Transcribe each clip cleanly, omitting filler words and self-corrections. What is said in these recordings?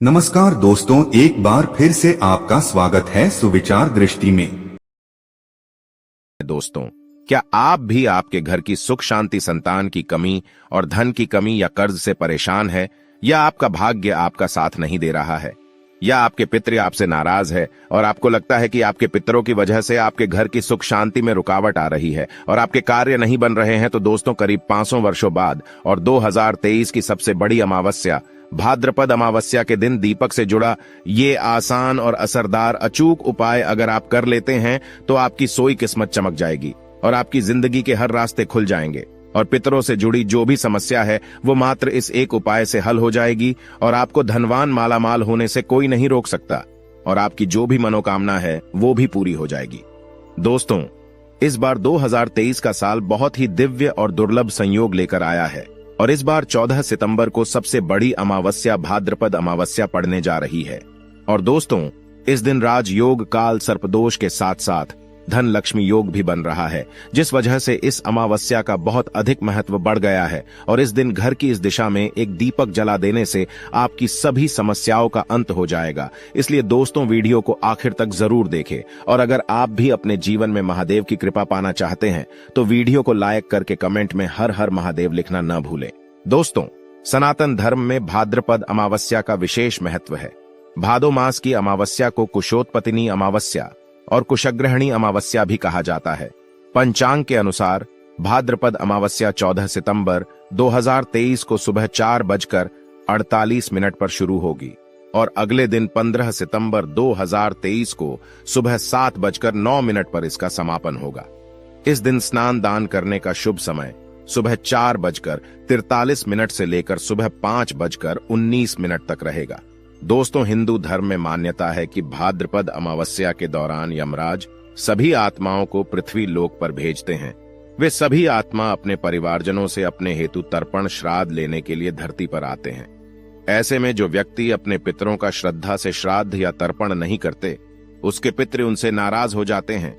नमस्कार दोस्तों, एक बार फिर से आपका स्वागत है सुविचार दृष्टि में। दोस्तों, क्या आप भी आपके घर की सुख शांति, संतान की कमी और धन की कमी या कर्ज से परेशान है, या आपका भाग्य आपका साथ नहीं दे रहा है, या आपके पितृ आपसे नाराज है और आपको लगता है कि आपके पितरों की वजह से आपके घर की सुख शांति में रुकावट आ रही है और आपके कार्य नहीं बन रहे हैं? तो दोस्तों, करीब 500 वर्षों बाद और 2023 की सबसे बड़ी अमावस्या भाद्रपद अमावस्या के दिन दीपक से जुड़ा ये आसान और असरदार अचूक उपाय अगर आप कर लेते हैं तो आपकी सोई किस्मत चमक जाएगी और आपकी जिंदगी के हर रास्ते खुल जाएंगे और पितरों से जुड़ी जो भी समस्या है वो मात्र इस एक उपाय से हल हो जाएगी और आपको धनवान मालामाल होने से कोई नहीं रोक सकता और आपकी जो भी मनोकामना है वो भी पूरी हो जाएगी। दोस्तों, इस बार 2023 का साल बहुत ही दिव्य और दुर्लभ संयोग लेकर आया है और इस बार 14 सितंबर को सबसे बड़ी अमावस्या भाद्रपद अमावस्या पड़ने जा रही है। और दोस्तों, इस दिन राजयोग काल सर्पदोष के साथ साथ धन लक्ष्मी योग भी बन रहा है, जिस वजह से इस अमावस्या का बहुत अधिक महत्व बढ़ गया है और इस दिन घर की इस दिशा में एक दीपक जला देने से आपकी सभी समस्याओं का अंत हो जाएगा। इसलिए दोस्तों, वीडियो को आखिर तक जरूर देखें और अगर आप भी अपने जीवन में महादेव की कृपा पाना चाहते हैं तो वीडियो को लाइक करके कमेंट में हर हर महादेव लिखना न भूलें। दोस्तों, सनातन धर्म में भाद्रपद अमावस्या का विशेष महत्व है। भादो मास की अमावस्या को कुशोत्पतिनी अमावस्या और कुशग्रहणी अमावस्या भी कहा जाता है। पंचांग के अनुसार भाद्रपद अमावस्या 14 सितंबर 2023 को सुबह 4:48 पर शुरू होगी और अगले दिन 15 सितंबर 2023 को सुबह 7:09 पर इसका समापन होगा। इस दिन स्नान दान करने का शुभ समय सुबह 4:43 से लेकर सुबह 5:19 तक रहेगा। दोस्तों, हिंदू धर्म में मान्यता है कि भाद्रपद अमावस्या के दौरान यमराज सभी आत्माओं को पृथ्वी लोक पर भेजते हैं। वे सभी आत्मा अपने परिवारजनों से अपने हेतु तर्पण श्राद्ध लेने के लिए धरती पर आते हैं। ऐसे में जो व्यक्ति अपने पितरों का श्रद्धा से श्राद्ध या तर्पण नहीं करते, उसके पितृ उनसे नाराज हो जाते हैं।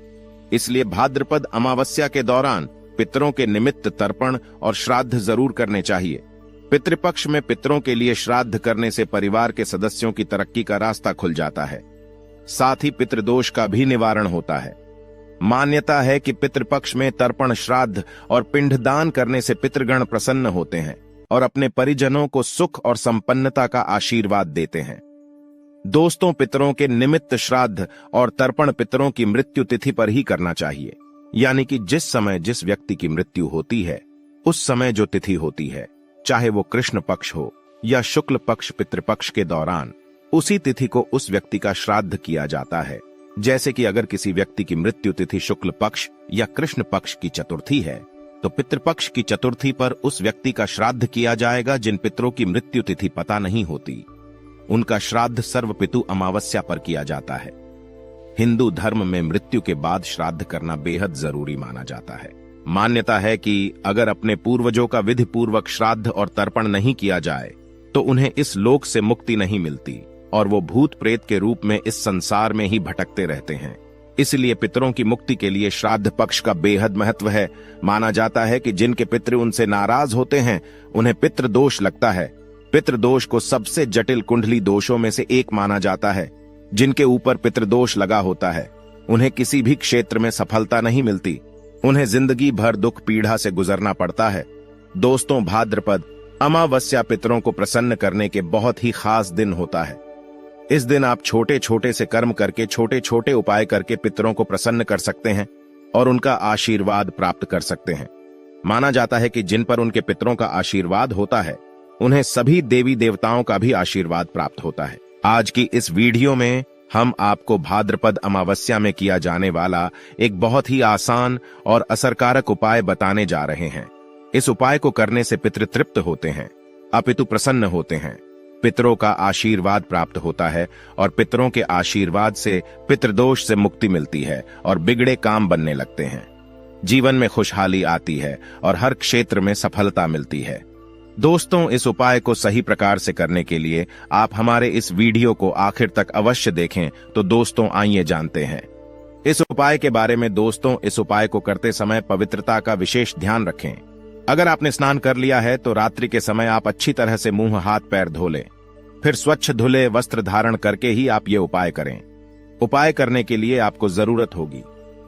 इसलिए भाद्रपद अमावस्या के दौरान पितरों के निमित्त तर्पण और श्राद्ध जरूर करने चाहिए। पितृपक्ष में पितरों के लिए श्राद्ध करने से परिवार के सदस्यों की तरक्की का रास्ता खुल जाता है, साथ ही पितृदोष का भी निवारण होता है। मान्यता है कि पितृपक्ष में तर्पण, श्राद्ध और पिंडदान करने से पितृगण प्रसन्न होते हैं और अपने परिजनों को सुख और संपन्नता का आशीर्वाद देते हैं। दोस्तों, पितरों के निमित्त श्राद्ध और तर्पण पितरों की मृत्यु तिथि पर ही करना चाहिए, यानी कि जिस समय जिस व्यक्ति की मृत्यु होती है उस समय जो तिथि होती है, चाहे वो कृष्ण पक्ष हो या शुक्ल पक्ष पितृपक्ष के दौरान, उसी तिथि को उस व्यक्ति का श्राद्ध किया जाता है। जैसे कि अगर किसी व्यक्ति की मृत्यु तिथि शुक्ल पक्ष या कृष्ण पक्ष की चतुर्थी है तो पितृपक्ष की चतुर्थी पर उस व्यक्ति का श्राद्ध किया जाएगा। जिन पितरों की मृत्यु तिथि पता नहीं होती, उनका श्राद्ध सर्वपितु अमावस्या पर किया जाता है। हिंदू धर्म में मृत्यु के बाद श्राद्ध करना बेहद जरूरी माना जाता है। मान्यता है कि अगर अपने पूर्वजों का विधि पूर्वक श्राद्ध और तर्पण नहीं किया जाए तो उन्हें इस लोक से मुक्ति नहीं मिलती और वो भूत प्रेत के रूप में इस संसार में ही भटकते रहते हैं। इसलिए पितरों की मुक्ति के लिए श्राद्ध पक्ष का बेहद महत्व है। माना जाता है कि जिनके पितृ उनसे नाराज होते हैं उन्हें पितृदोष लगता है। पितृदोष को सबसे जटिल कुंडली दोषों में से एक माना जाता है। जिनके ऊपर पितृदोष लगा होता है उन्हें किसी भी क्षेत्र में सफलता नहीं मिलती, उन्हें जिंदगी भर दुख पीड़ा से गुजरना पड़ता है। दोस्तों, भाद्रपद अमावस्या पितरों को प्रसन्न करने के बहुत ही खास दिन होता है। इस दिन आप छोटे छोटे से कर्म करके, छोटे छोटे उपाय करके पितरों को प्रसन्न कर सकते हैं और उनका आशीर्वाद प्राप्त कर सकते हैं। माना जाता है कि जिन पर उनके पितरों का आशीर्वाद होता है उन्हें सभी देवी देवताओं का भी आशीर्वाद प्राप्त होता है। आज की इस वीडियो में हम आपको भाद्रपद अमावस्या में किया जाने वाला एक बहुत ही आसान और असरकारक उपाय बताने जा रहे हैं। इस उपाय को करने से पितृ तृप्त होते हैं, अपितु प्रसन्न होते हैं, पितरों का आशीर्वाद प्राप्त होता है और पितरों के आशीर्वाद से पितृदोष से मुक्ति मिलती है और बिगड़े काम बनने लगते हैं। जीवन में खुशहाली आती है और हर क्षेत्र में सफलता मिलती है। दोस्तों, इस उपाय को सही प्रकार से करने के लिए आप हमारे इस वीडियो को आखिर तक अवश्य देखें। तो दोस्तों, आइए जानते हैं इस उपाय के बारे में। दोस्तों, इस उपाय को करते समय पवित्रता का विशेष ध्यान रखें। अगर आपने स्नान कर लिया है तो रात्रि के समय आप अच्छी तरह से मुंह हाथ पैर धो लें। फिर स्वच्छ धुले वस्त्र धारण करके ही आप ये उपाय करें। उपाय करने के लिए आपको जरूरत होगी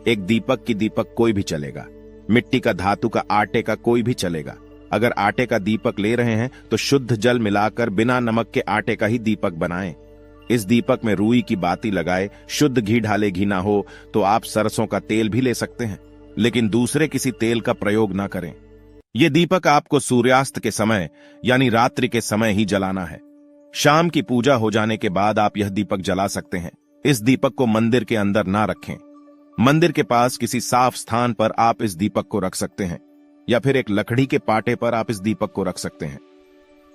एक दीपक की दीपक कोई भी चलेगा, मिट्टी का, धातु का, आटे का कोई भी चलेगा। अगर आटे का दीपक ले रहे हैं तो शुद्ध जल मिलाकर बिना नमक के आटे का ही दीपक बनाएं। इस दीपक में रुई की बाती लगाए, शुद्ध घी डाले, घी ना हो तो आप सरसों का तेल भी ले सकते हैं, लेकिन दूसरे किसी तेल का प्रयोग ना करें। यह दीपक आपको सूर्यास्त के समय यानी रात्रि के समय ही जलाना है। शाम की पूजा हो जाने के बाद आप यह दीपक जला सकते हैं। इस दीपक को मंदिर के अंदर ना रखें। मंदिर के पास किसी साफ स्थान पर आप इस दीपक को रख सकते हैं, या फिर एक लकड़ी के पाटे पर आप इस दीपक को रख सकते हैं।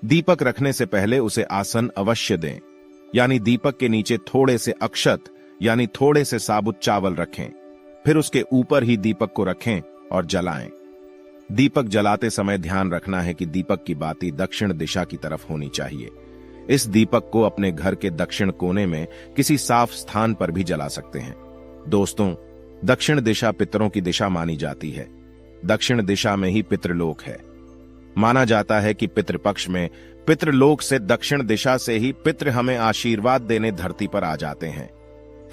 दीपक रखने से पहले उसे आसन अवश्य दें, यानी दीपक के नीचे थोड़े से अक्षत यानी थोड़े से साबुत चावल रखें। फिर उसके ऊपर ही दीपक को रखें और जलाएं। दीपक जलाते समय ध्यान रखना है कि दीपक की बाती दक्षिण दिशा की तरफ होनी चाहिए। इस दीपक को अपने घर के दक्षिण कोने में किसी साफ स्थान पर भी जला सकते हैं। दोस्तों, दक्षिण दिशा पितरों की दिशा मानी जाती है। दक्षिण दिशा में ही पितृलोक है। माना जाता है कि पितृपक्ष में पितृलोक से दक्षिण दिशा से ही पितृ हमें आशीर्वाद देने धरती पर आ जाते हैं।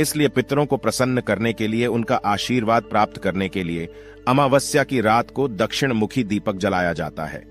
इसलिए पितरों को प्रसन्न करने के लिए, उनका आशीर्वाद प्राप्त करने के लिए अमावस्या की रात को दक्षिण मुखी दीपक जलाया जाता है।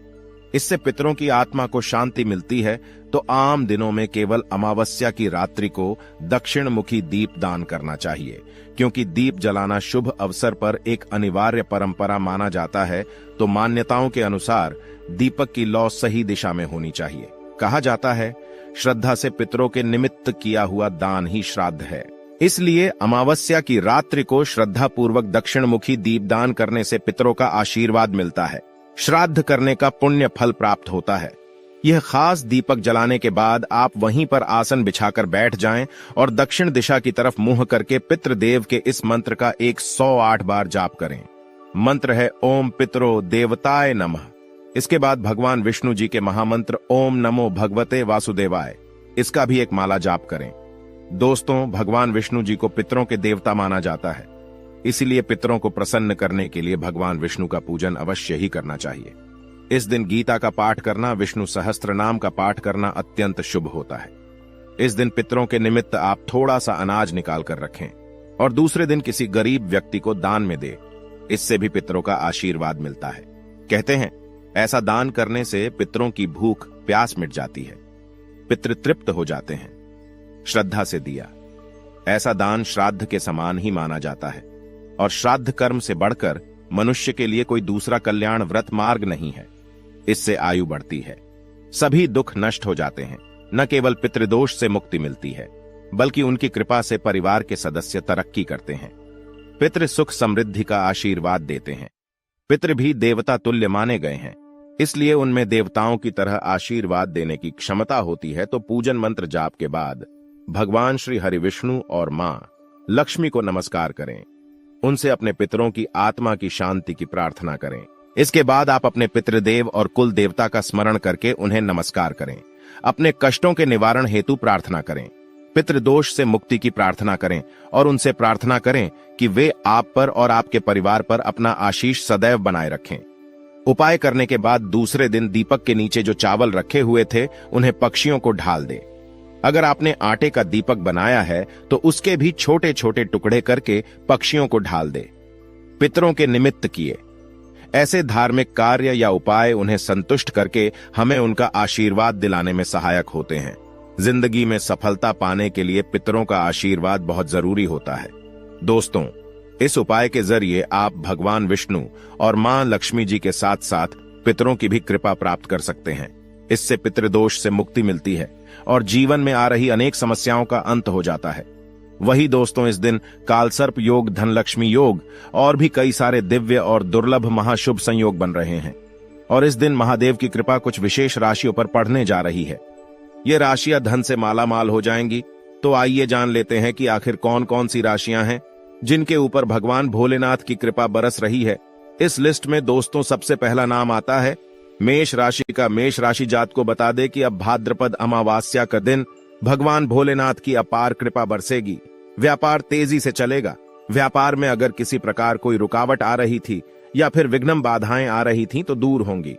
इससे पितरों की आत्मा को शांति मिलती है। तो आम दिनों में केवल अमावस्या की रात्रि को दक्षिण मुखी दीप दान करना चाहिए, क्योंकि दीप जलाना शुभ अवसर पर एक अनिवार्य परंपरा माना जाता है। तो मान्यताओं के अनुसार दीपक की लौ सही दिशा में होनी चाहिए। कहा जाता है, श्रद्धा से पितरों के निमित्त किया हुआ दान ही श्राद्ध है। इसलिए अमावस्या की रात्रि को श्रद्धा पूर्वक दक्षिण मुखी दीप दान करने से पितरों का आशीर्वाद मिलता है। श्राद्ध करने का पुण्य फल प्राप्त होता है। यह खास दीपक जलाने के बाद आप वहीं पर आसन बिछाकर बैठ जाएं और दक्षिण दिशा की तरफ मुंह करके पितृदेव के इस मंत्र का 108 बार जाप करें। मंत्र है ओम पितरो देवताय नमः। इसके बाद भगवान विष्णु जी के महामंत्र ओम नमो भगवते वासुदेवाय, इसका भी एक माला जाप करें। दोस्तों, भगवान विष्णु जी को पितरों के देवता माना जाता है, इसीलिए पितरों को प्रसन्न करने के लिए भगवान विष्णु का पूजन अवश्य ही करना चाहिए। इस दिन गीता का पाठ करना, विष्णु सहस्त्र नाम का पाठ करना अत्यंत शुभ होता है। इस दिन पितरों के निमित्त आप थोड़ा सा अनाज निकाल कर रखें और दूसरे दिन किसी गरीब व्यक्ति को दान में दे। इससे भी पितरों का आशीर्वाद मिलता है। कहते हैं, ऐसा दान करने से पितरों की भूख प्यास मिट जाती है, पितृ तृप्त हो जाते हैं। श्रद्धा से दिया ऐसा दान श्राद्ध के समान ही माना जाता है, और श्राद्ध कर्म से बढ़कर मनुष्य के लिए कोई दूसरा कल्याण व्रत मार्ग नहीं है। इससे आयु बढ़ती है, सभी दुख नष्ट हो जाते हैं। न केवल पितृदोष से मुक्ति मिलती है, बल्कि उनकी कृपा से परिवार के सदस्य तरक्की करते हैं। पितृ सुख समृद्धि का आशीर्वाद देते हैं। पितृ भी देवता तुल्य माने गए हैं, इसलिए उनमें देवताओं की तरह आशीर्वाद देने की क्षमता होती है। तो पूजन मंत्र जाप के बाद भगवान श्री हरि विष्णु और मां लक्ष्मी को नमस्कार करें। उनसे अपने पितरों की आत्मा की शांति की प्रार्थना करें। इसके बाद आप अपने पितृदेव और कुल देवता का स्मरण करके उन्हें नमस्कार करें। अपने कष्टों के निवारण हेतु प्रार्थना करें, पितृदोष से मुक्ति की प्रार्थना करें और उनसे प्रार्थना करें कि वे आप पर और आपके परिवार पर अपना आशीष सदैव बनाए रखें। उपाय करने के बाद दूसरे दिन दीपक के नीचे जो चावल रखे हुए थे उन्हें पक्षियों को ढाल दें। अगर आपने आटे का दीपक बनाया है तो उसके भी छोटे छोटे टुकड़े करके पक्षियों को ढाल दे। पितरों के निमित्त किए ऐसे धार्मिक कार्य या उपाय उन्हें संतुष्ट करके हमें उनका आशीर्वाद दिलाने में सहायक होते हैं। जिंदगी में सफलता पाने के लिए पितरों का आशीर्वाद बहुत जरूरी होता है। दोस्तों, इस उपाय के जरिए आप भगवान विष्णु और मां लक्ष्मी जी के साथ साथ पितरों की भी कृपा प्राप्त कर सकते हैं। इससे पितृदोष से मुक्ति मिलती है और जीवन में आ रही अनेक समस्याओं का अंत हो जाता है। वही दोस्तों, इस दिन कालसर्प योग, धनलक्ष्मी योग और भी कई सारे दिव्य और दुर्लभ महाशुभ संयोग बन रहे हैं। और इस दिन महादेव की कृपा कुछ विशेष राशियों पर पड़ने जा रही है। ये राशियां धन से मालामाल हो जाएंगी। तो आइए जान लेते हैं कि आखिर कौन कौन सी राशियां हैं जिनके ऊपर भगवान भोलेनाथ की कृपा बरस रही है। इस लिस्ट में दोस्तों सबसे पहला नाम आता है मेष राशि का। मेष राशि जात को बता दे कि अब भाद्रपद अमावास्या का दिन भगवान भोलेनाथ की अपार कृपा बरसेगी। व्यापार तेजी से चलेगा। व्यापार में अगर किसी प्रकार कोई रुकावट आ रही थी या फिर विघ्न बाधाएं आ रही थीं तो दूर होंगी।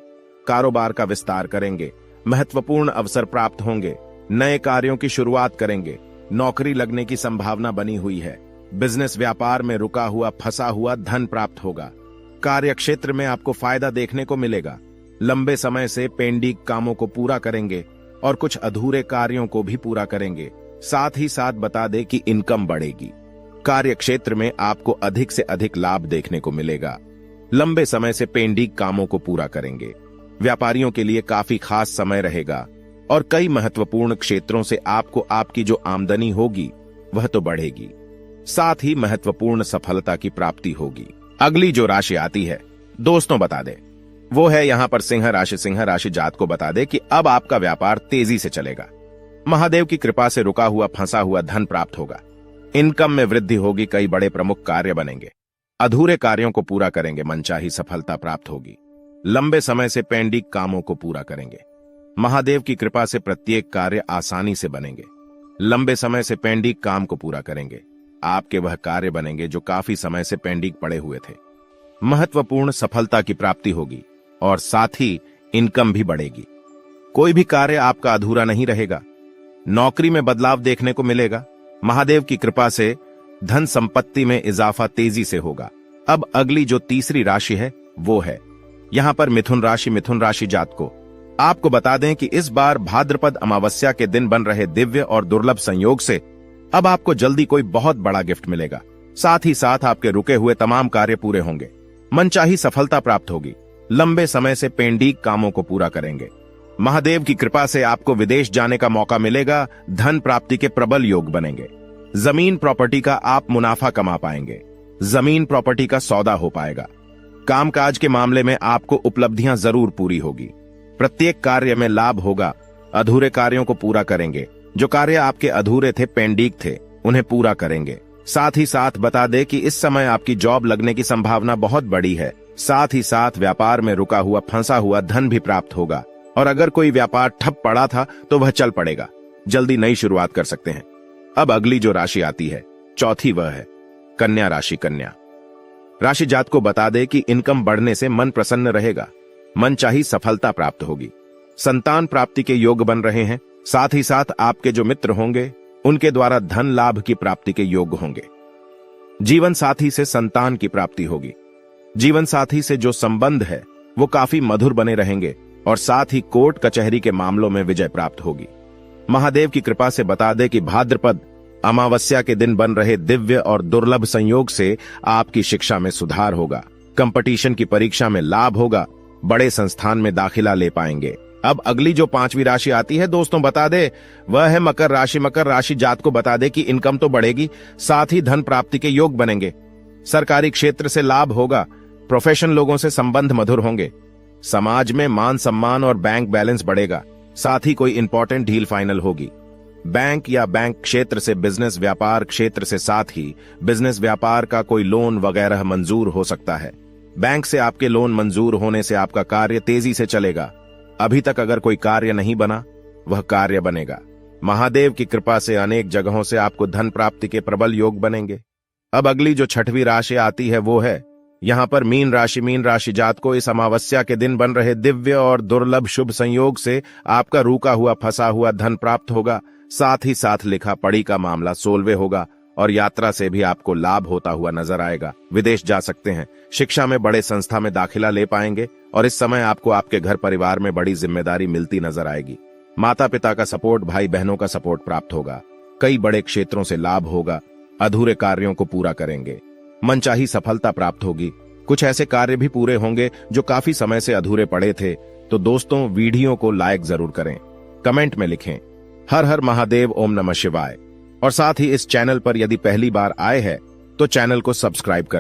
कारोबार का विस्तार करेंगे। महत्वपूर्ण अवसर प्राप्त होंगे। नए कार्यों की शुरुआत करेंगे। नौकरी लगने की संभावना बनी हुई है। बिजनेस व्यापार में रुका हुआ फंसा हुआ धन प्राप्त होगा। कार्य क्षेत्र में आपको फायदा देखने को मिलेगा। लंबे समय से पेंडिंग कामों को पूरा करेंगे और कुछ अधूरे कार्यों को भी पूरा करेंगे। साथ ही साथ बता दें कि इनकम बढ़ेगी। कार्य क्षेत्र में आपको अधिक से अधिक लाभ देखने को मिलेगा। लंबे समय से पेंडिंग कामों को पूरा करेंगे। व्यापारियों के लिए काफी खास समय रहेगा और कई महत्वपूर्ण क्षेत्रों से आपको आपकी जो आमदनी होगी वह तो बढ़ेगी, साथ ही महत्वपूर्ण सफलता की प्राप्ति होगी। अगली जो राशि आती है दोस्तों बता दें वो है यहां पर सिंह राशि। सिंह राशि जात को बता दे कि अब आपका व्यापार तेजी से चलेगा। महादेव की कृपा से रुका हुआ फंसा हुआ धन प्राप्त होगा। इनकम में वृद्धि होगी। कई बड़े प्रमुख कार्य बनेंगे। अधूरे कार्यों को पूरा करेंगे। मनचाही सफलता प्राप्त होगी। लंबे समय से पेंडिंग कामों को पूरा करेंगे। महादेव की कृपा से प्रत्येक कार्य आसानी से बनेंगे। लंबे समय से पेंडिंग काम को पूरा करेंगे। आपके वह कार्य बनेंगे जो काफी समय से पेंडिंग पड़े हुए थे। महत्वपूर्ण सफलता की प्राप्ति होगी और साथ ही इनकम भी बढ़ेगी। कोई भी कार्य आपका अधूरा नहीं रहेगा। नौकरी में बदलाव देखने को मिलेगा। महादेव की कृपा से धन संपत्ति में इजाफा तेजी से होगा। अब अगली जो तीसरी राशि है वो है यहां पर मिथुन राशि। मिथुन राशि जात को आपको बता दें कि इस बार भाद्रपद अमावस्या के दिन बन रहे दिव्य और दुर्लभ संयोग से अब आपको जल्दी कोई बहुत बड़ा गिफ्ट मिलेगा। साथ ही साथ आपके रुके हुए तमाम कार्य पूरे होंगे। मनचाही सफलता प्राप्त होगी। लंबे समय से पेंडिंग कामों को पूरा करेंगे। महादेव की कृपा से आपको विदेश जाने का मौका मिलेगा। धन प्राप्ति के प्रबल योग बनेंगे। जमीन प्रॉपर्टी का आप मुनाफा कमा पाएंगे। जमीन प्रॉपर्टी का सौदा हो पाएगा। कामकाज के मामले में आपको उपलब्धियां जरूर पूरी होगी। प्रत्येक कार्य में लाभ होगा। अधूरे कार्यों को पूरा करेंगे। जो कार्य आपके अधूरे थे, पेंडिंग थे, उन्हें पूरा करेंगे। साथ ही साथ बता दें कि इस समय आपकी जॉब लगने की संभावना बहुत बड़ी है। साथ ही साथ व्यापार में रुका हुआ फंसा हुआ धन भी प्राप्त होगा और अगर कोई व्यापार ठप पड़ा था तो वह चल पड़ेगा। जल्दी नई शुरुआत कर सकते हैं। अब अगली जो राशि आती है चौथी वह है कन्या राशि। कन्या राशि जात को बता दे कि इनकम बढ़ने से मन प्रसन्न रहेगा। मन चाही सफलता प्राप्त होगी। संतान प्राप्ति के योग बन रहे हैं। साथ ही साथ आपके जो मित्र होंगे उनके द्वारा धन लाभ की प्राप्ति के योग होंगे। जीवन साथी से संतान की प्राप्ति होगी। जीवन साथी से जो संबंध है वो काफी मधुर बने रहेंगे और साथ ही कोर्ट कचहरी के मामलों में विजय प्राप्त होगी। महादेव की कृपा से बता दे कि भाद्रपद अमावस्या के दिन बन रहे दिव्य और दुर्लभ संयोग से आपकी शिक्षा में सुधार होगा। कंपटीशन की परीक्षा में लाभ होगा। बड़े संस्थान में दाखिला ले पाएंगे। अब अगली जो पांचवी राशि आती है दोस्तों बता दे वह है मकर राशि। मकर राशि जात को बता दे कि इनकम तो बढ़ेगी, साथ ही धन प्राप्ति के योग बनेंगे। सरकारी क्षेत्र से लाभ होगा। प्रोफेशनल लोगों से संबंध मधुर होंगे। समाज में मान सम्मान और बैंक बैलेंस बढ़ेगा। साथ ही कोई इंपॉर्टेंट डील फाइनल होगी। बैंक या बैंक क्षेत्र से बिजनेस व्यापार क्षेत्र से साथ ही बिजनेस व्यापार का कोई लोन वगैरह मंजूर हो सकता है। बैंक से आपके लोन मंजूर होने से आपका कार्य तेजी से चलेगा। अभी तक अगर कोई कार्य नहीं बना वह कार्य बनेगा। महादेव की कृपा से अनेक जगहों से आपको धन प्राप्ति के प्रबल योग बनेंगे। अब अगली जो छठवीं राशि आती है वो है यहां पर मीन राशि। मीन राशि जात को इस अमावस्या के दिन बन रहे दिव्य और दुर्लभ शुभ संयोग से आपका रुका हुआ फंसा हुआ धन प्राप्त होगा। साथ ही साथ लिखा पढ़ी का मामला सोलवे होगा और यात्रा से भी आपको लाभ होता हुआ नजर आएगा। विदेश जा सकते हैं। शिक्षा में बड़े संस्था में दाखिला ले पाएंगे और इस समय आपको आपके घर परिवार में बड़ी जिम्मेदारी मिलती नजर आएगी। माता पिता का सपोर्ट, भाई बहनों का सपोर्ट प्राप्त होगा। कई बड़े क्षेत्रों से लाभ होगा। अधूरे कार्यों को पूरा करेंगे। मनचाही सफलता प्राप्त होगी। कुछ ऐसे कार्य भी पूरे होंगे जो काफी समय से अधूरे पड़े थे। तो दोस्तों वीडियो को लाइक जरूर करें, कमेंट में लिखें हर हर महादेव, ओम नमः शिवाय और साथ ही इस चैनल पर यदि पहली बार आए हैं तो चैनल को सब्सक्राइब कर